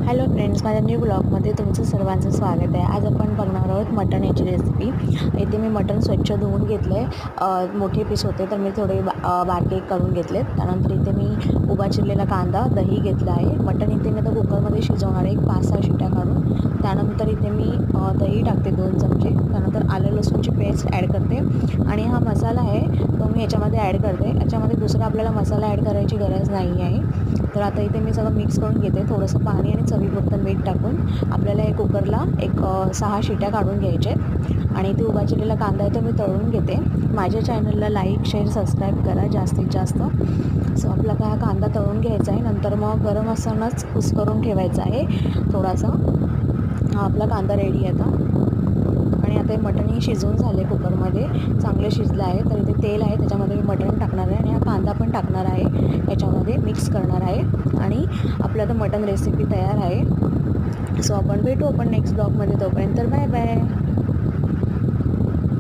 Hello friends, माझ्या new ब्लॉगमध्ये तुमचं सर्वांचं स्वागत आहे। आज आपण बघणार आहोत मटण याची रेसिपी। इथे मी मटण स्वच्छ धुवून घेतलं आहे। मोठे पीस होते तर मी थोडे बारके करून घेतले। त्यानंतर इथे मी उभा चिरलेला कांदा, दही घेतला आहे। मटण इथे मी आता कुकरमध्ये शिजवणार आहे 5-6 शिट्ट्या काढून। त्यानंतर इथे मी दही टाकते 2 चमचे। त्यानंतर आलं लसूणची पेस्ट ॲड करते आणि हा मसाला आहे तो मी याच्यामध्ये ॲड करते। याच्यामध्ये दुसरा आपल्याला मसाला ॲड करायची गरज नाही आहे। तर आता इथे मी सगळं मिक्स करून घेते। थोडंसं पाणी आणि चवीपुरतं मीठ टाकून आपल्याला हे कुकरला 6 शिट्ट्या काढून घ्यायचे। आणि इथे उभा चिरलेला कांदा आहे तो मी तळून घेते। माझ्या चॅनलला लाईक, शेअर, सबस्क्राईब करा जास्तीत जास्त। सो आपला हा कांदा तळून घ्यायचा आहे। नंतर मग गरम असतानाच कुस्करून ठेवायचा आहे थोडासा। हा आपला कांदा रेडी आहे आता। आणि आता हे मटणही शिजवून झाले कुकरमध्ये, चांगलं शिजलं आहे। तर इथे तेल आहे त्याच्यामध्ये मी मटण टाकणार आहे आणि हा कांदा पण टाकणार आहे, याच्यामध्ये मिक्स करणार आहे। आणि आपलं आता मटण रेसिपी तयार आहे। सो आपण भेटू नेक्स्ट ब्लॉगमध्ये। तोपर्यंत बाय बाय।